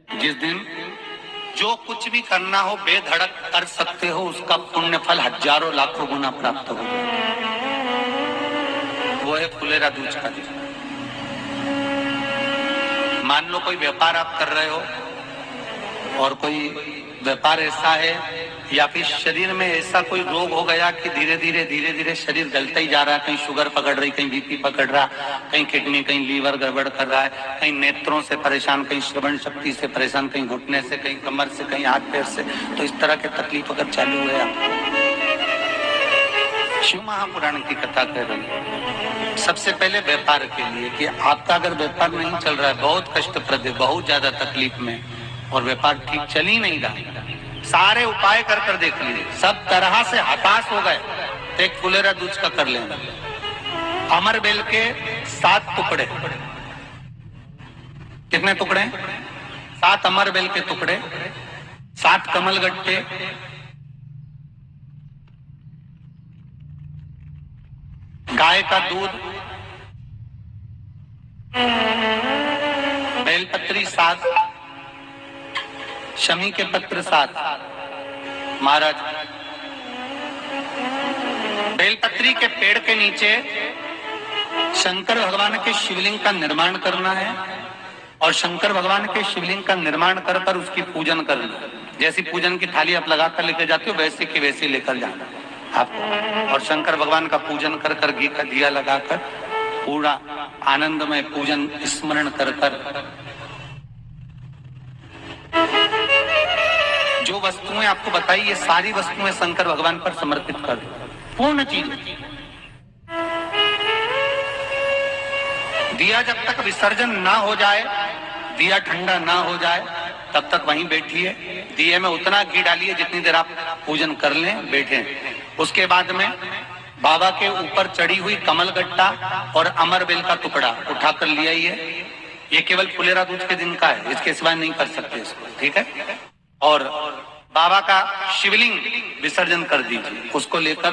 जिस दिन जो कुछ भी करना हो बेधड़क कर सकते हो, उसका पुण्य फल हजारों लाखों गुना प्राप्त हो जाए। वो है फुलेरा दूज का दिन। मान लो कोई व्यापार आप कर रहे हो और कोई व्यापार ऐसा है या फिर शरीर में ऐसा कोई रोग हो गया कि धीरे धीरे शरीर गलता ही जा रहा है। कहीं शुगर पकड़ रही, कहीं बीपी पकड़ रहा, कहीं किडनी, कहीं लीवर गड़बड़ कर रहा है, कहीं नेत्रों से परेशान, कहीं श्रवण शक्ति से परेशान, कहीं घुटने से, कहीं कमर से, कहीं हाथ पैर से। तो इस तरह के तकलीफ अगर चालू हुए, शिव महापुराण की कथा कह रही है सबसे पहले व्यापार के लिए कि आपका अगर व्यापार नहीं चल रहा है, बहुत कष्टप्रद है, बहुत ज्यादा तकलीफ में, और व्यापार ठीक चल ही नहीं रहा, सारे उपाय कर देख लिए, सब तरह से हताश हो गए, तो एक फुलेरा दूज का कर लेना। अमर बेल के 7 टुकड़े, कितने टुकड़े? 7 अमर बेल के टुकड़े, 7 कमल गट्टे, गाय का दूध, बेलपत्री 7, शमी के पत्र 7। महाराज, बेलपत्री के पेड़ के नीचे शंकर भगवान के शिवलिंग का निर्माण करना है, और शंकर भगवान के शिवलिंग का निर्माण कर उसकी पूजन करना। जैसी पूजन की थाली आप लगा कर लेकर जाते हो, वैसे की वैसे लेकर जाना आपको, और शंकर भगवान का पूजन कर घी का दिया लगाकर पूरा आनंदमय पूजन स्मरण कर जो वस्तुएं आपको बताई, ये सारी वस्तुएं शंकर भगवान पर समर्पित कर दो, पूर्ण चीज। दिया जब तक विसर्जन ना हो जाए, दिया ठंडा ना हो जाए, तब तक वहीं बैठिए। दिए में उतना घी डालिए जितनी देर आप पूजन कर लें, बैठे। उसके बाद में बाबा के ऊपर चढ़ी हुई कमल गट्टा और अमर बेल का टुकड़ा उठाकर ले आइए। ये केवल फुलेरा दूज के दिन का है, इसके सिवाय नहीं कर सकते इसको, ठीक है। और बाबा का शिवलिंग विसर्जन कर दीजिए, उसको लेकर।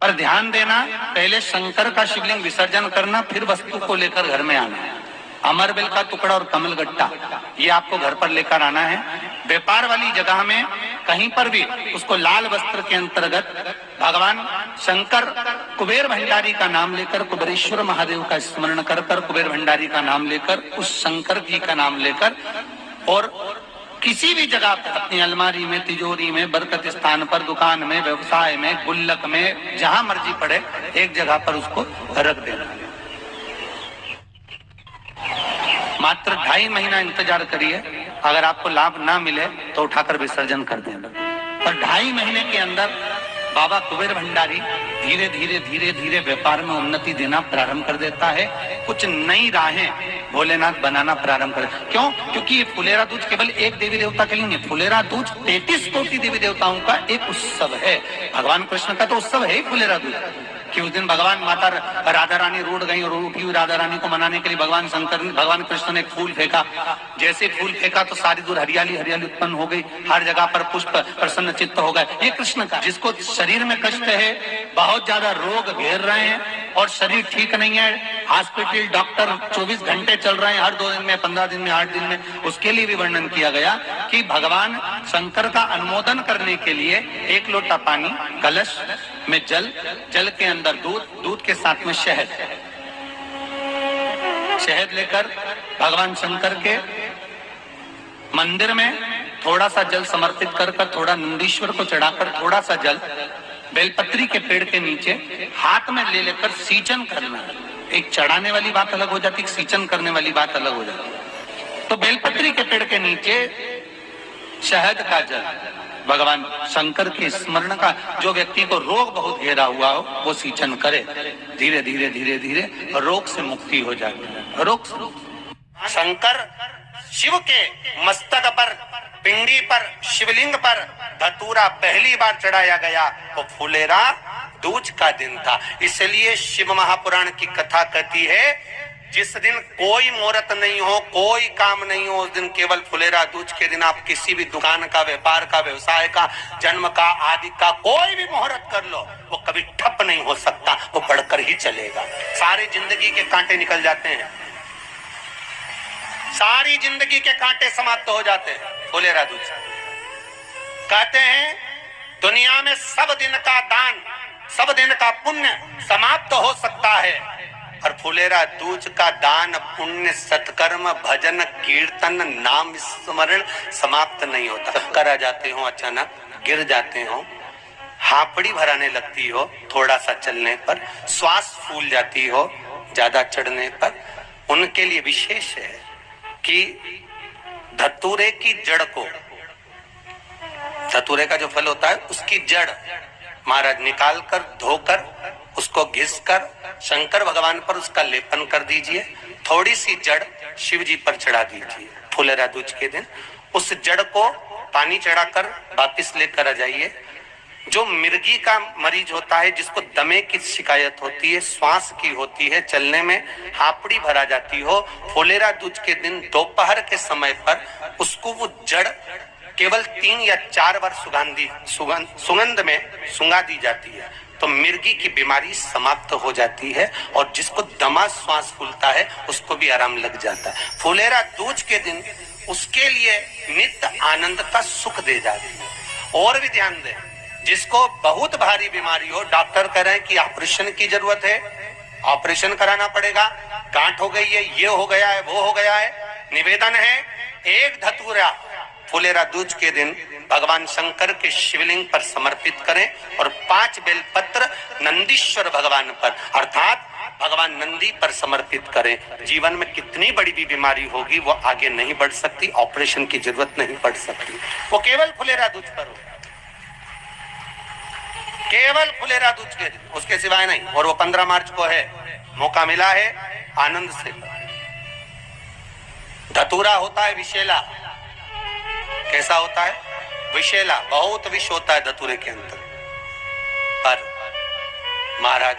पर ध्यान देना, पहले शंकर का शिवलिंग विसर्जन करना, फिर वस्तु को लेकर घर में आना। अमर बेल का टुकड़ा और कमल गट्टा ये आपको घर पर लेकर आना है। व्यापार वाली जगह में कहीं पर भी उसको लाल वस्त्र के अंतर्गत भगवान शंकर कुबेर भंडारी का नाम लेकर, कुबेरेश्वर महादेव का स्मरण कर कुबेर भंडारी का नाम लेकर, उस शंकर जी का नाम लेकर, और किसी भी जगह पर अपनी अलमारी में, तिजोरी में, बरकत स्थान पर, दुकान में, व्यवसाय में, गुल्लक में, जहां मर्जी पड़े, एक जगह पर उसको रख देना। मात्र 2.5 महीना इंतजार करिए, अगर आपको लाभ ना मिले तो उठाकर विसर्जन कर देना। पर 2.5 महीने के अंदर बाबा कुबेर भंडारी धीरे धीरे व्यापार में उन्नति देना प्रारंभ कर देता है। कुछ नई राहें भोलेनाथ बनाना प्रारंभ कर। क्यों? क्योंकि ये फुलेरा दूज केवल एक देवी देवता के लिए नहीं, फुलेरा दूज 33 कोटि देवी देवताओं का एक उत्सव है। भगवान कृष्ण का तो उत्सव है ही फुलेरा दूज, कि उस दिन भगवान माता राधा रानी रूठ गई, और उठी हुई राधा रानी को मनाने के लिए भगवान कृष्ण ने फूल फेंका। जैसे फूल फेंका तो सारी दूर हरियाली उत्पन्न हो गई, हर जगह पर पुष्प प्रसन्न चित्त हो गए। ये कृष्ण का, जिसको शरीर में कष्ट है, बहुत ज्यादा रोग घेर रहे हैं और शरीर ठीक नहीं है, हॉस्पिटल डॉक्टर 24 घंटे चल रहे हैं, हर 2 दिन में, 15 दिन में, 8 दिन में, उसके लिए भी वर्णन किया गया कि भगवान शंकर का अनुमोदन करने के लिए 1 लोटा पानी, कलश में जल, जल के अंदर दूध के साथ में शहद लेकर भगवान शंकर के मंदिर में थोड़ा सा जल समर्पित कर थोड़ा नंदीश्वर को चढ़ाकर, थोड़ा सा जल बेलपत्री के पेड़ के नीचे हाथ में ले लेकर सींचन करना। एक चढ़ाने वाली बात अलग हो जाती, सींचन करने वाली बात अलग हो जाती। तो बेलपत्री के पेड़ के नीचे शहद का जल, भगवान शंकर के स्मरण का, जो व्यक्ति को रोग बहुत घेरा हुआ हो वो सींचन करे, धीरे धीरे रोग से मुक्ति हो जाती है। रोग से शंकर शिव के मस्तक पर, पिंडी पर, शिवलिंग पर धतूरा पहली बार चढ़ाया गया तो फुलेरा दूज का दिन था। इसलिए शिव महापुराण की कथा कहती है, जिस दिन कोई मुहूर्त नहीं हो, कोई काम नहीं हो, उस दिन केवल फुलेरा दूज के दिन आप किसी भी दुकान का, व्यापार का, व्यवसाय का, जन्म का, आदि का कोई भी मुहूर्त कर लो, वो कभी ठप नहीं हो सकता, वो बढ़कर ही चलेगा। सारी जिंदगी के कांटे निकल जाते हैं, सारी जिंदगी के कांटे समाप्त हो जाते हैं। फुलेरा दूज कहते हैं दुनिया में सब दिन का दान, सब दिन का पुण्य समाप्त हो सकता है, और फुलेरा दूज का दान, पुण्य, सत्कर्म, भजन, कीर्तन, नाम स्मरण समाप्त नहीं होता। करा जाते हो, अचानक गिर जाते हो, हापड़ी भराने लगती हो थोड़ा सा चलने पर, श्वास फूल जाती हो ज्यादा चढ़ने पर, उनके लिए विशेष है कि धतूरे की जड़ को, धतूरे का जो फल होता है उसकी जड़ महाराज निकाल कर, धोकर, उसको घिस कर शंकर भगवान पर उसका लेपन कर दीजिए। थोड़ी सी जड़ शिव जी पर चढ़ा दीजिए। फुलेरा दूज के दिन उस जड़ को पानी चढ़ाकर वापिस लेकर आ जाइए। जो मिर्गी का मरीज होता है, जिसको दमे की शिकायत होती है, श्वास की होती है, चलने में हापड़ी भरा जाती हो, फुलेरा दूज के दिन दोपहर के समय पर उसको वो जड़ केवल 3 या 4 बार सुगंध में सुंगा दी जाती है, तो मिर्गी की बीमारी समाप्त हो जाती है, और जिसको दमा श्वास फूलता है उसको भी आराम लग जाता है। फुलेरा दूज के दिन उसके लिए नित्य आनंद का सुख दे जाती है। और भी ध्यान दें, जिसको बहुत भारी बीमारी हो, डॉक्टर कह रहे हैं कि ऑपरेशन की जरूरत है, ऑपरेशन कराना पड़ेगा, गांठ हो गई है, ये हो गया है, वो हो गया है, निवेदन है एक धतूरा फुलेरा दूज के दिन भगवान शंकर के शिवलिंग पर समर्पित करें, और 5 बेलपत्र नंदीश्वर भगवान पर अर्थात भगवान नंदी पर समर्पित करें। जीवन में कितनी बड़ी भी बीमारी होगी वो आगे नहीं बढ़ सकती, ऑपरेशन की जरूरत नहीं पड़ सकती, वो केवल फुलेरा दूज पर हो, केवल फुलेरा दूज के दिन, उसके सिवाय नहीं। और वो 15 मार्च को है, मौका मिला है, आनंद से। धतूरा होता है विषैला। कैसा होता है? विषैला, बहुत विष होता है धतूरे के अंदर। पर महाराज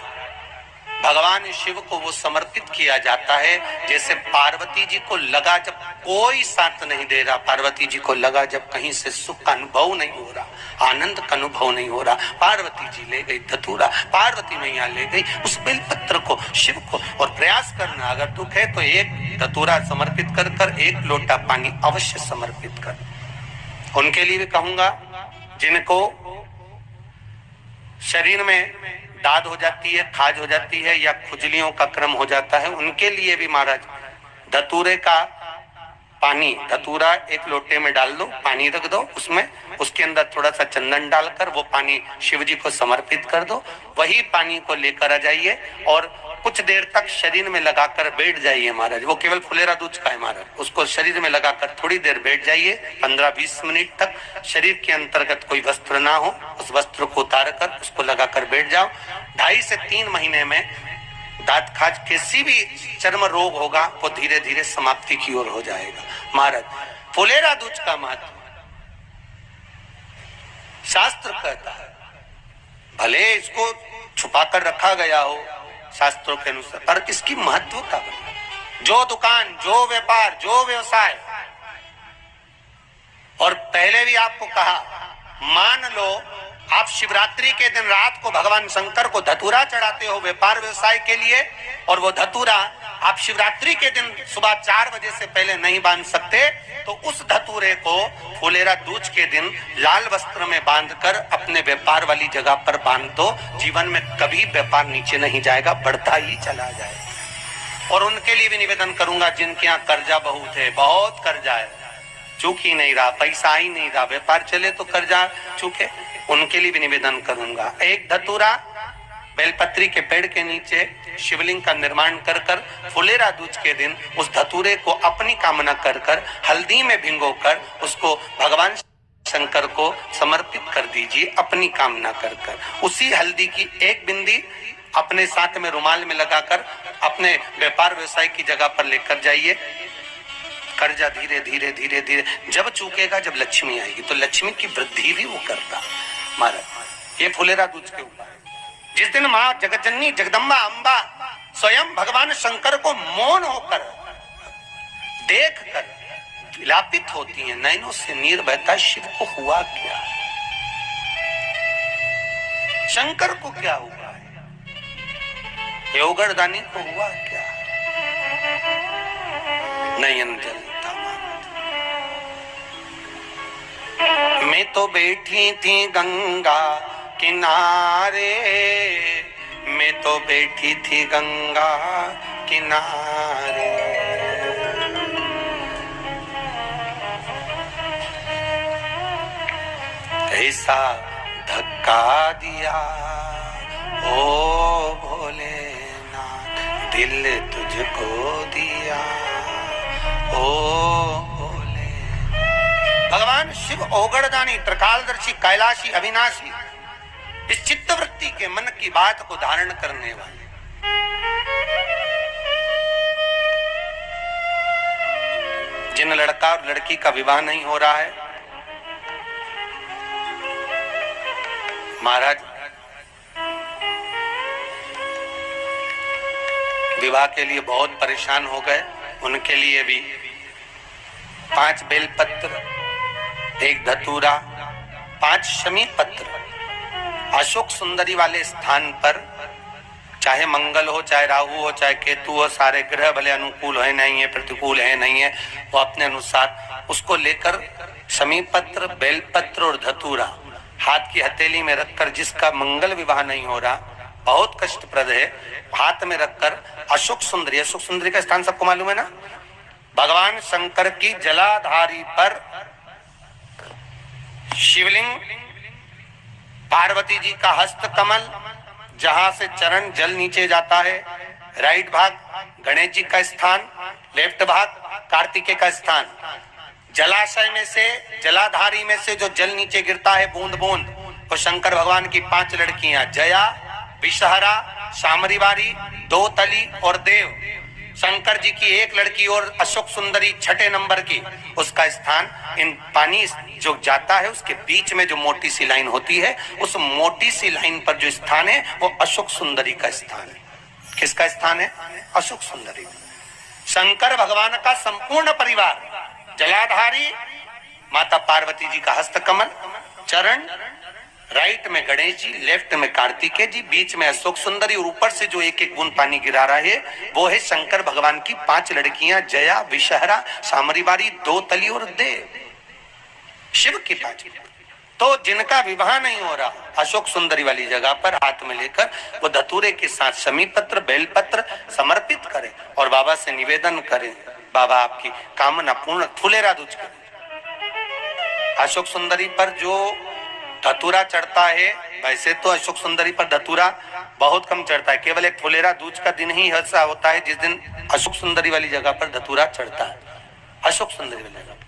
भगवान शिव को वो समर्पित किया जाता है, जैसे पार्वती जी को लगा जब कोई साथ नहीं दे रहा, पार्वती जी को लगा जब कहीं से सुख का अनुभव नहीं हो रहा, आनंद का अनुभव नहीं हो रहा, पार्वती जी ले गई धतूरा, पार्वती मैया ले गई उस बेलपत्र को शिव को। और प्रयास करना, अगर दुख है तो एक धतूरा समर्पित कर कर 1 लोटा पानी अवश्य समर्पित कर। उनके लिए भी कहूंगा जिनको शरीर में दाद हो जाती है, खाज हो जाती है, या खुजलियों का क्रम हो जाता है, उनके लिए भी महाराज धतूरे का पानी, धतूरा 1 लोटे में डाल दो, पानी रख दो उसमें, उसके अंदर थोड़ा सा चंदन डालकर वो पानी शिव जी को समर्पित कर दो। वही पानी को लेकर आ जाइए और कुछ देर तक शरीर में लगाकर बैठ जाइए महाराज। वो केवल फुलेरा दूज का है महाराज, उसको शरीर में लगाकर थोड़ी देर बैठ जाइए, 15-20 मिनट तक। शरीर के अंतर्गत कोई वस्त्र ना हो, उस वस्त्र को उतार कर उसको लगाकर बैठ जाओ। 2.5 से 3 महीने में दांत खाज किसी भी चर्म रोग होगा वो धीरे धीरे समाप्ति की ओर हो जाएगा। महाराज फुलेरा दूज का महत्व शास्त्र कहता है, भले इसको छुपा कर रखा गया हो शास्त्रों के अनुसार, पर इसकी महत्वता, जो दुकान, जो व्यापार, जो व्यवसाय, और पहले भी आपको कहा, मान लो आप शिवरात्रि के दिन रात को भगवान शंकर को धतूरा चढ़ाते हो व्यापार व्यवसाय के लिए, और वो धतूरा आप शिवरात्रि के दिन सुबह 4 बजे से पहले नहीं बांध सकते, तो उस धतूरे को फुलेरा दूज के दिन लाल वस्त्र में बांधकर अपने व्यापार वाली जगह पर बांध दो। जीवन में कभी व्यापार नीचे नहीं जाएगा, बढ़ता ही चला जाएगा। और उनके लिए भी निवेदन करूंगा जिनके यहाँ कर्जा बहुत है, बहुत कर्जा है, चूक ही नहीं रहा, पैसा ही नहीं रहा, व्यापार चले तो कर्जा चूके, उनके लिए भी निवेदन करूंगा। एक धतूरा बेलपत्री के पेड़ के नीचे शिवलिंग का निर्माण कर कर फुलेरा दूज के दिन उस धतूरे को अपनी कामना कर कर हल्दी में भिगोकर उसको भगवान शंकर को समर्पित कर दीजिए अपनी कामना कर कर। उसी हल्दी की 1 बिंदी अपने साथ में रुमाल में लगाकर अपने व्यापार व्यवसाय की जगह पर लेकर जाइए। कर्जा धीरे धीरे धीरे धीरे जब चूकेगा, जब लक्ष्मी आएगी तो लक्ष्मी की वृद्धि भी वो करता। महाराज ये फुलेरा दूज के ऊपर जिस दिन माँ जगतजननी जगदम्बा अम्बा स्वयं भगवान शंकर को मौन होकर देख कर विलापित होती हैं, नैनों से नीर बहता, शिव को हुआ क्या, शंकर को क्या हुआ है, योगरदानी को हुआ क्या, नयन जल मैं तो बैठी थी गंगा किनारे, मैं तो बैठी थी गंगा किनारे। ऐसा धक्का दिया ओ भोलेनाथ, दिल तुझको दिया ओ भोले। भगवान शिव ओगड़दानी, त्रिकालदर्शी, कैलाशी, अविनाशी, इस चित्तवृत्ति के मन की बात को धारण करने वाले। जिन लड़का और लड़की का विवाह नहीं हो रहा है, महाराज विवाह के लिए बहुत परेशान हो गए, उनके लिए भी 5 बेलपत्र, 1 धतूरा, 5 शमी पत्र अशोक सुंदरी वाले स्थान पर, चाहे मंगल हो, चाहे राहु हो, चाहे केतु हो, सारे ग्रह भले अनुकूल है नहीं है, प्रतिकूल है नहीं है, वो अपने अनुसार उसको लेकर शमी पत्र, बेलपत्र और धतूरा हाथ की हथेली में रखकर, जिसका मंगल विवाह नहीं हो रहा, बहुत कष्टप्रद है, हाथ में रखकर अशोक सुंदरी, अशोक सुंदरी का स्थान सबको मालूम है ना, भगवान शंकर की जलाधारी पर शिवलिंग, पार्वती जी का हस्त कमल, जहां से चरण जल नीचे जाता है, राइट भाग गणेश जी का स्थान, लेफ्ट भाग कार्तिकेय का स्थान। जलाशय में से, जलाधारी में से जो जल नीचे गिरता है बूंद बूंद, तो शंकर भगवान की 5 लड़कियां, जया, विषहरा, शामरीवारी, दोतली और देव। शंकर जी की 1 लड़की और अशोक सुंदरी 6 नंबर की, उसका स्थान, इन पानी जो जाता है उसके बीच में जो मोटी सी लाइन होती है, उस मोटी सी लाइन पर जो स्थान है वो अशोक सुंदरी का स्थान है। किसका स्थान है? अशोक सुंदरी। शंकर भगवान का संपूर्ण परिवार, जलाधारी माता पार्वती जी का हस्तकमल, चरण, राइट में गणेश जी, लेफ्ट में कार्तिकेय जी, बीच में अशोक सुंदरी, और ऊपर से जो 1-1 बूंद पानी गिरा रहा है वो है शंकर भगवान की 5 लड़कियां, जया, विषहरा, शामरीवारी, दोतली और देव। शिव की 5। तो जिनका विवाह नहीं हो रहा, अशोक सुंदरी वाली जगह पर हाथ में लेकर वो धतूरे के साथ शमी पत्र, बेलपत्र समर्पित करें और बाबा से निवेदन करें, बाबा आपकी कामना पूर्ण, फुलेरा दूज करें। अशोक सुंदरी पर जो धतूरा चढ़ता है, वैसे तो अशोक सुंदरी पर धतूरा बहुत कम चढ़ता है, केवल एक फुलेरा दूज का दिन ही ऐसा होता है जिस दिन अशोक सुंदरी वाली जगह पर धतूरा चढ़ता है। अशोक सुंदरी वाली जगह